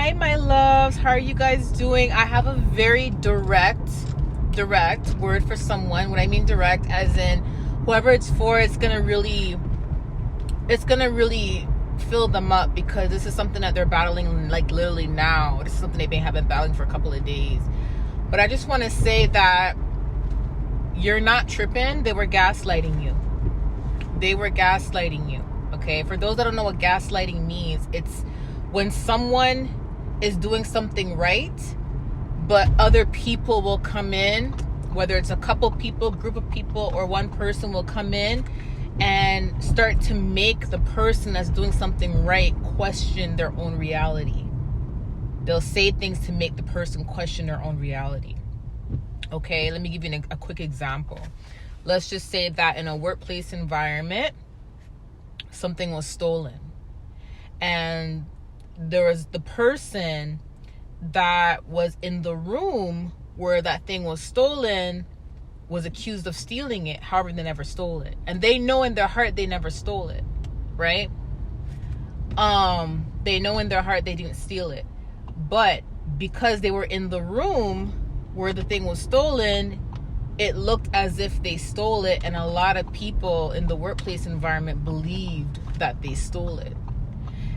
Hi, my loves. How are you guys doing? I have a very direct word for someone. When I mean direct, as in whoever it's for, it's gonna really fill them up, because this is something that they're battling, like literally now. This is something they've been battling for a couple of days. But I just want to say that you're not tripping. They were gaslighting you. Okay, for those that don't know what gaslighting means, it's when someone is doing something right, but other people will come in, whether it's a couple people, group of people, or one person will come in and start to make the person that's doing something right question their own reality. They'll say things to make the person question their own reality. Okay, let me give you a quick example. Let's just say that in a workplace environment, something was stolen, and there was the person that was in the room where that thing was stolen was accused of stealing it. However, they never stole it, and they know in their heart they never stole it, right? They know in their heart they didn't steal it, but because they were in the room where the thing was stolen, it looked as if they stole it, and a lot of people in the workplace environment believed that they stole it.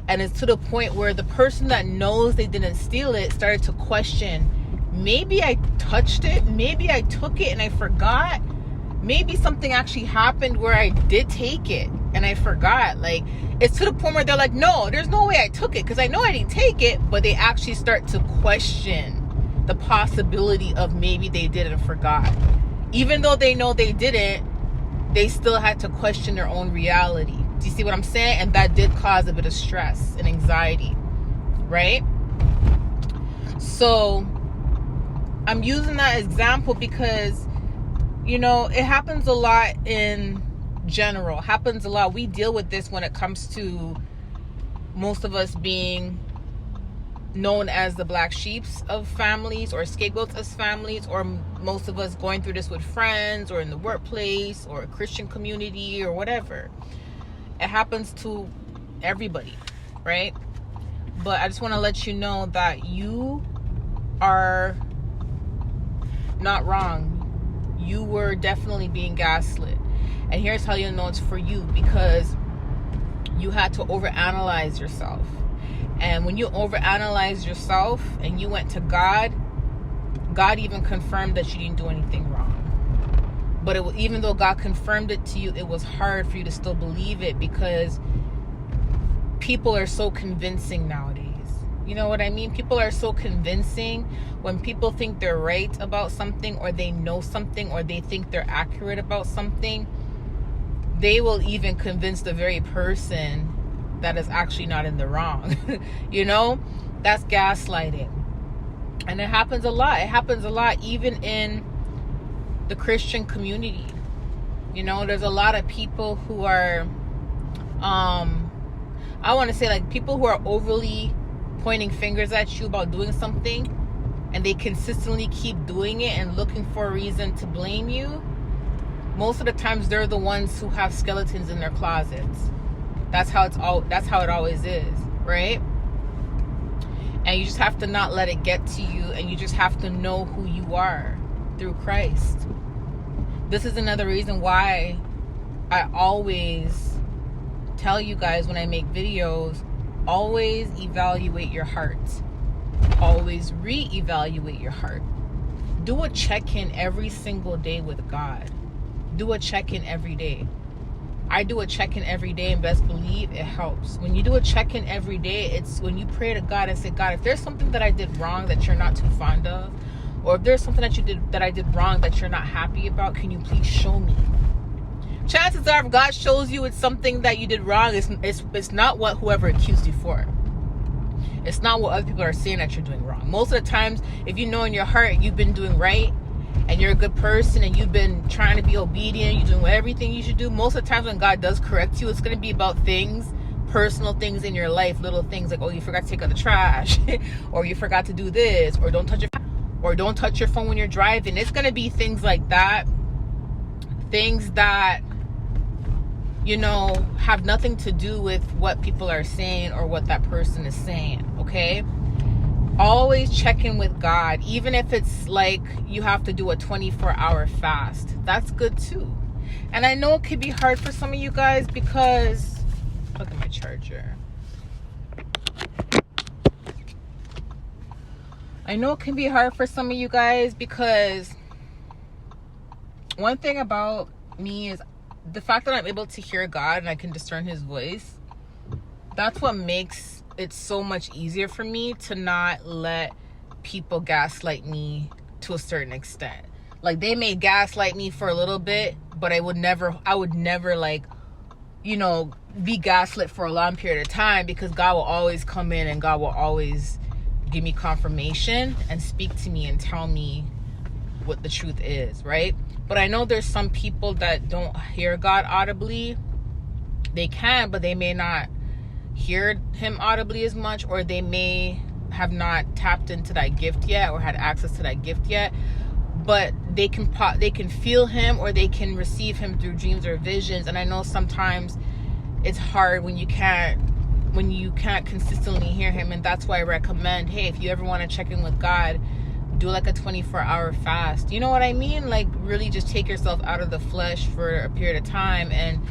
And it's to the point where the person that knows they didn't steal it started to question, maybe I touched it, maybe I took it and I forgot, maybe something actually happened where I did take it and I forgot. Like, it's to the point where they're like, no, there's no way I took it, because I know I didn't take it. But they actually start to question the possibility of maybe they did and forgot. Even though they know they didn't, they still had to question their own reality. Do you see what I'm saying? And that did cause a bit of stress and anxiety, right? So I'm using that example because, it happens a lot in general. Happens a lot. We deal with this when it comes to most of us being known as the black sheeps of families, or scapegoats as families, or most of us going through this with friends or in the workplace or a Christian community or whatever. It happens to everybody, right? But I just want to let you know that you are not wrong. You were definitely being gaslit. And here's how you know it's for you: because you had to overanalyze yourself. And when you overanalyze yourself and you went to God, God even confirmed that you didn't do anything wrong. But even though God confirmed it to you, it was hard for you to still believe it, because people are so convincing nowadays. You know what I mean? People are so convincing. When people think they're right about something, or they know something, or they think they're accurate about something, they will even convince the very person that is actually not in the wrong. That's gaslighting. And it happens a lot even in the Christian community. There's a lot of people who are I want to say, like, people who are overly pointing fingers at you about doing something, and they consistently keep doing it and looking for a reason to blame you. Most of the times they're the ones who have skeletons in their closets. That's how it always is, right? And you just have to not let it get to you, and you just have to know who you are through Christ. This is another reason why I always tell you guys when I make videos, always evaluate your heart. Always reevaluate your heart. Do a check-in every single day with God. Do a check-in every day. I do a check-in every day, and best believe it helps. When you do a check-in every day, it's when you pray to God and say, God, if there's something that I did wrong that you're not too fond of, or if there's something that I did wrong that you're not happy about, can you please show me? Chances are, if God shows you it's something that you did wrong, it's not what whoever accused you for. It's not what other people are saying that you're doing wrong. Most of the times, if you know in your heart you've been doing right, and you're a good person, and you've been trying to be obedient, you're doing everything you should do, most of the times when God does correct you, it's going to be about things, personal things in your life, little things like, oh, you forgot to take out the trash, or you forgot to do this, or don't touch your phone when you're driving. It's going to be things like that, things that have nothing to do with what people are saying or what that person is saying, okay? always check in with God, even if it's like you have to do a 24-hour fast. That's good too. And I know it could be hard for some of you guys because, look at my charger. I know it can be hard for some of you guys because one thing about me is the fact that I'm able to hear God and I can discern his voice. That's what makes it so much easier for me to not let people gaslight me to a certain extent. Like, they may gaslight me for a little bit, but I would never like, you know, be gaslit for a long period of time, because God will always come in and God will always give me confirmation and speak to me and tell me what the truth is, right? But I know there's some people that don't hear God audibly. They can, but they may not hear him audibly as much, or they may have not tapped into that gift yet or had access to that gift yet. But they can feel him, or they can receive him through dreams or visions. And I know sometimes it's hard when you can't consistently hear him, and that's why I recommend, hey, if you ever want to check in with God, do like a 24-hour fast. You know what I mean? Like, really just take yourself out of the flesh for a period of time and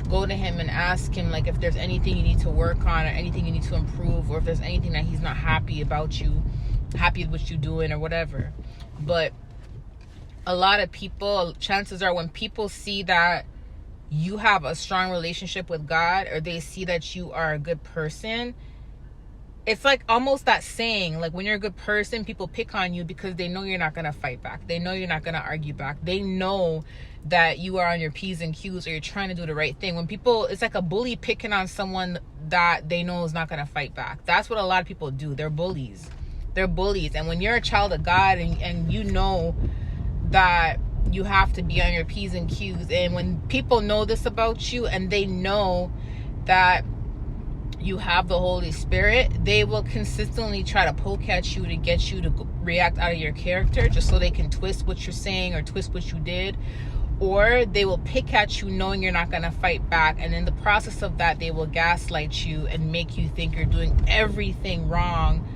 go to him and ask him, like, if there's anything you need to work on or anything you need to improve, or if there's anything that he's not happy about you, happy with what you're doing or whatever. But a lot of people, chances are, when people see that you have a strong relationship with God, or they see that you are a good person, it's like almost that saying, like, when you're a good person, people pick on you because they know you're not going to fight back. They know you're not going to argue back. They know that you are on your P's and Q's, or you're trying to do the right thing. When people, it's like a bully picking on someone that they know is not going to fight back. That's what a lot of people do. They're bullies. They're bullies. And when you're a child of God, and you know that you have to be on your P's and Q's, and when people know this about you and they know that you have the Holy Spirit, they will consistently try to poke at you to get you to react out of your character, just so they can twist what you're saying or twist what you did. Or they will pick at you knowing you're not going to fight back, and in the process of that, they will gaslight you and make you think you're doing everything wrong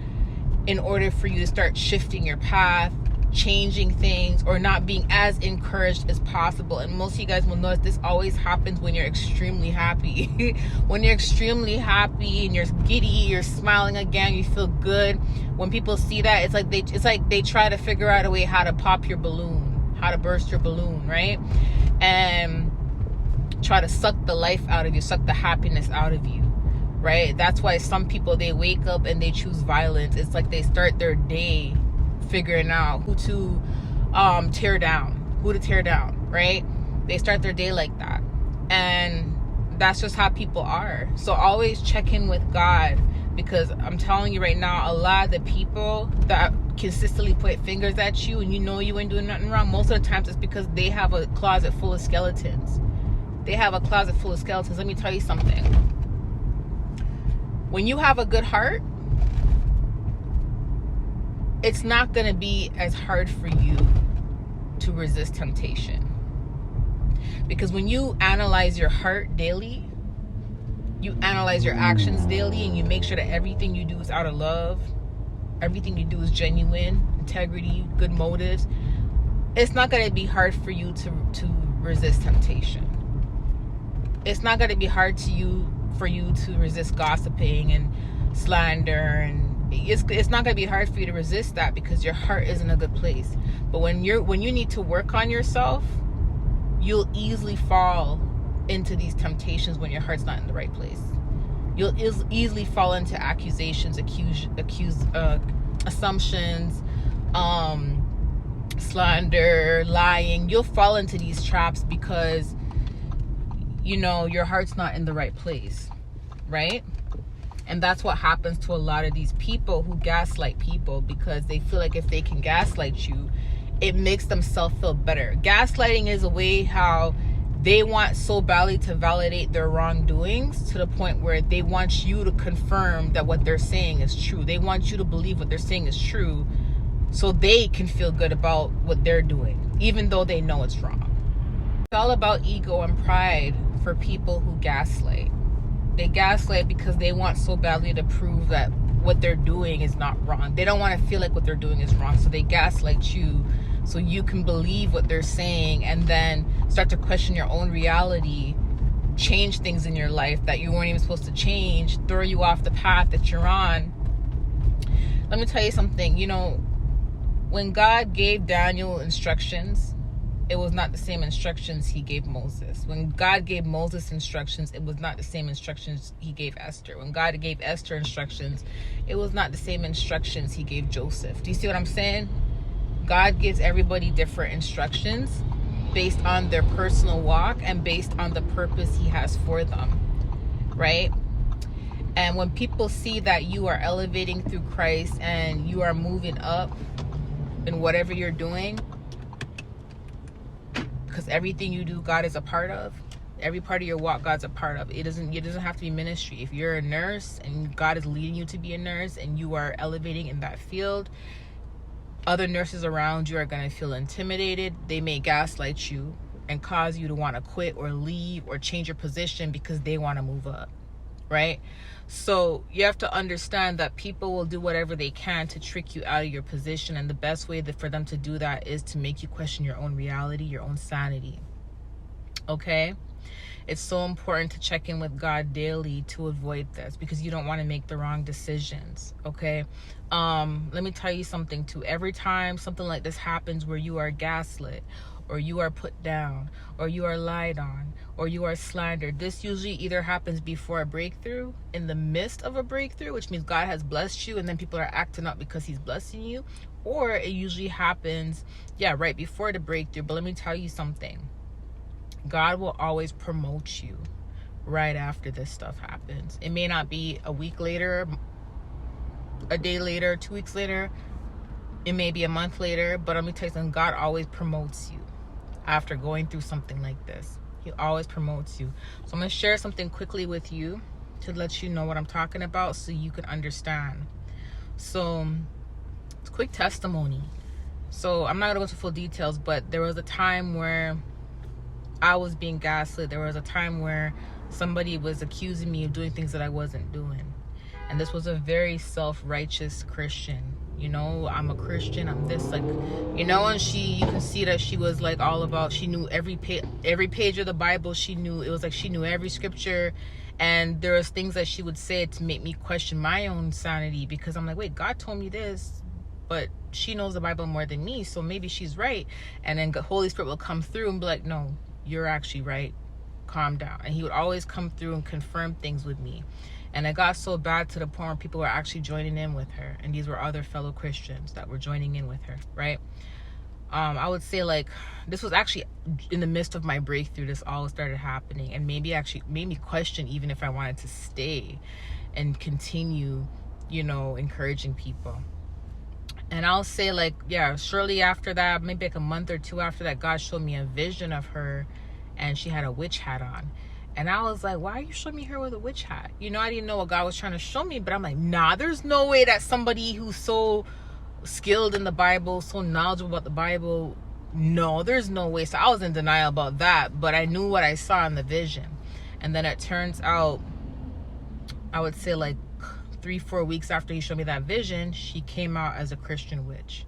in order for you to start shifting your path, changing things, or not being as encouraged as possible. And most of you guys will notice this always happens when you're extremely happy. When you're extremely happy and you're giddy, you're smiling again, you feel good. When people see that, it's like they try to figure out a way how to pop your balloon, how to burst your balloon, right? And try to suck the life out of you, suck the happiness out of you, right? That's why some people, they wake up and they choose violence. It's like they start their day figuring out who to tear down, right? They start their day like that. And that's just how people are. So always check in with God, because I'm telling you right now, a lot of the people that consistently point fingers at you and you know you ain't doing nothing wrong, most of the times it's because they have a closet full of skeletons. Let me tell you something. When you have a good heart, it's not going to be as hard for you to resist temptation. Because when you analyze your heart daily, you analyze your actions daily, and you make sure that everything you do is out of love, everything you do is genuine, integrity, good motives, it's not going to be hard for you to resist temptation. It's not going to be hard for you to resist gossiping and slander, and it's not going to be hard for you to resist that, because your heart is in a good place. But when you need to work on yourself, you'll easily fall into these temptations when your heart's not in the right place. You'll easily fall into accusations, assumptions, slander, lying. You'll fall into these traps because, you know, your heart's not in the right place, right? And that's what happens to a lot of these people who gaslight people, because they feel like if they can gaslight you, it makes themselves feel better. Gaslighting is a way how they want so badly to validate their wrongdoings to the point where they want you to confirm that what they're saying is true. They want you to believe what they're saying is true so they can feel good about what they're doing, even though they know it's wrong. It's all about ego and pride for people who gaslight. They gaslight because they want so badly to prove that what they're doing is not wrong. They don't want to feel like what they're doing is wrong, so they gaslight you so you can believe what they're saying and then start to question your own reality, change things in your life that you weren't even supposed to change, throw you off the path that you're on. Let me tell you something. You know, when God gave Daniel instructions, it was not the same instructions he gave Moses. When God gave Moses instructions, it was not the same instructions he gave Esther. When God gave Esther instructions, it was not the same instructions he gave Joseph. Do you see what I'm saying? God gives everybody different instructions based on their personal walk and based on the purpose he has for them, right? And when people see that you are elevating through Christ and you are moving up in whatever you're doing, because everything you do, God is a part of. Every part of your walk, God's a part of. It doesn't have to be ministry. If you're a nurse and God is leading you to be a nurse and you are elevating in that field, other nurses around you are going to feel intimidated. They may gaslight you and cause you to want to quit or leave or change your position because they want to move up, right? So you have to understand that people will do whatever they can to trick you out of your position, and the best way for them to do that is to make you question your own reality, your own sanity, okay? It's so important to check in with God daily to avoid this, because you don't want to make the wrong decisions, okay? Let me tell you something too. Every time something like this happens where you are gaslit, or you are put down, or you are lied on, or you are slandered, this usually either happens before a breakthrough, in the midst of a breakthrough, which means God has blessed you and then people are acting up because he's blessing you, or it usually happens, right before the breakthrough. But let me tell you something. God will always promote you right after this stuff happens. It may not be a week later, a day later, 2 weeks later. It may be a month later, but let me tell you something. God always promotes you after going through something like this. He always promotes you. So I'm going to share something quickly with you to let you know what I'm talking about so you can understand. So it's a quick testimony. So I'm not going to go into full details, but there was a time where I was being gaslit. There was a time where somebody was accusing me of doing things that I wasn't doing. And this was a very self-righteous Christian. You know, I'm a Christian, I'm this, like, you know, and you can see that she was like all about, she knew every page of the Bible. She knew, it was like she knew every scripture. And there was things that she would say to make me question my own sanity, because I'm like, wait, God told me this, but she knows the Bible more than me, so maybe she's right. And then the Holy Spirit will come through and be like, no, you're actually right, calm down. And he would always come through and confirm things with me. And it got so bad to the point where people were actually joining in with her, and these were other fellow Christians that were joining in with her, right? I would say, like, this was actually in the midst of my breakthrough. This all started happening, and maybe actually made me question even if I wanted to stay and continue, you know, encouraging people. And I'll say, like, shortly after that, maybe like a month or two after that, God showed me a vision of her, and she had a witch hat on. And I was like, why are you showing me her with a witch hat? You know, I didn't know what God was trying to show me, but I'm like, nah, there's no way that somebody who's so skilled in the Bible, so knowledgeable about the Bible, no, there's no way. So I was in denial about that, but I knew what I saw in the vision. And then it turns out, I would say like 3-4 weeks after he showed me that vision, she came out as a Christian witch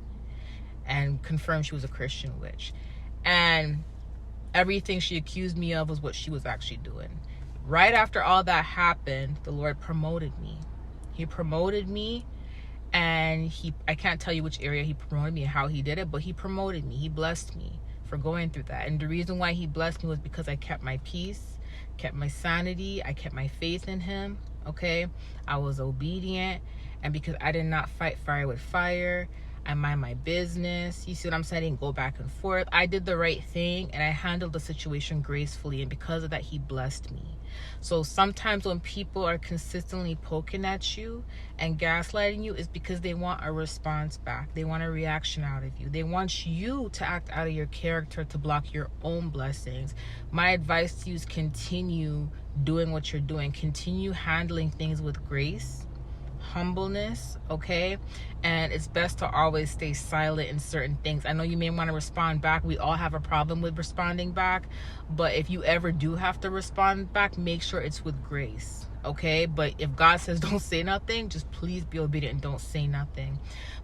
and confirmed she was a Christian witch. And everything she accused me of was what she was actually doing. Right after all that happened, the Lord promoted me. He promoted me, and I can't tell you which area he promoted me and how he did it, but he promoted me. He blessed me for going through that. And the reason why he blessed me was because I kept my peace, kept my sanity, I kept my faith in him, okay? I was obedient, and because I did not fight fire with fire, I mind my business. You see what I'm saying? I didn't go back and forth. I did the right thing, and I handled the situation gracefully, and because of that, he blessed me. So sometimes when people are consistently poking at you and gaslighting you, is because they want a response back. They want a reaction out of you. They want you to act out of your character to block your own blessings. My advice to you is continue doing what you're doing. Continue handling things with grace, humbleness, okay? And it's best to always stay silent in certain things. I know you may want to respond back. We all have a problem with responding back, but if you ever do have to respond back, make sure it's with grace, okay? But if God says don't say nothing, just please be obedient and don't say nothing.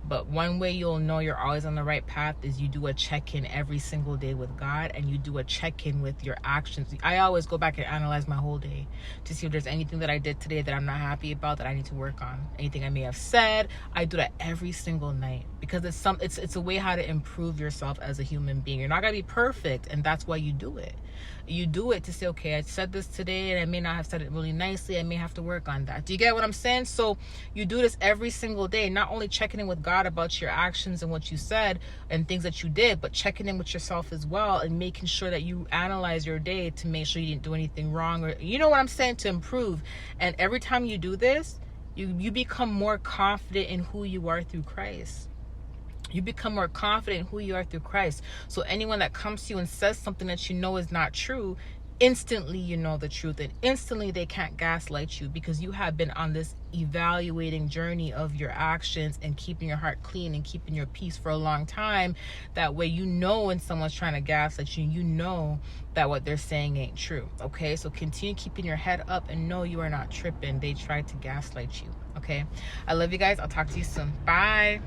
But one way you'll know you're always on the right path is you do a check-in every single day with God, and you do a check-in with your actions. I always go back and analyze my whole day to see if there's anything that I did today that I'm not happy about, that I need to work on. Anything I may have said, I do that every single night, because it's a way how to improve yourself as a human being. You're not gonna be perfect, and that's why you do it. You do it to say, okay, I said this today and I may not have said it really nicely. I may have to work on that. Do you get what I'm saying? So you do this every single day, not only checking in with God about your actions and what you said and things that you did, but checking in with yourself as well, and making sure that you analyze your day to make sure you didn't do anything wrong, or you know what I'm saying, to improve. And every time you do this, you become more confident in who you are through Christ. You become more confident in who you are through Christ. So anyone that comes to you and says something that you know is not true, instantly you know the truth, and instantly they can't gaslight you, because you have been on this evaluating journey of your actions and keeping your heart clean and keeping your peace for a long time. That way you know when someone's trying to gaslight you, you know that what they're saying ain't true. Okay, so continue keeping your head up and know you are not tripping. They tried to gaslight you. Okay, I love you guys. I'll talk to you soon. Bye.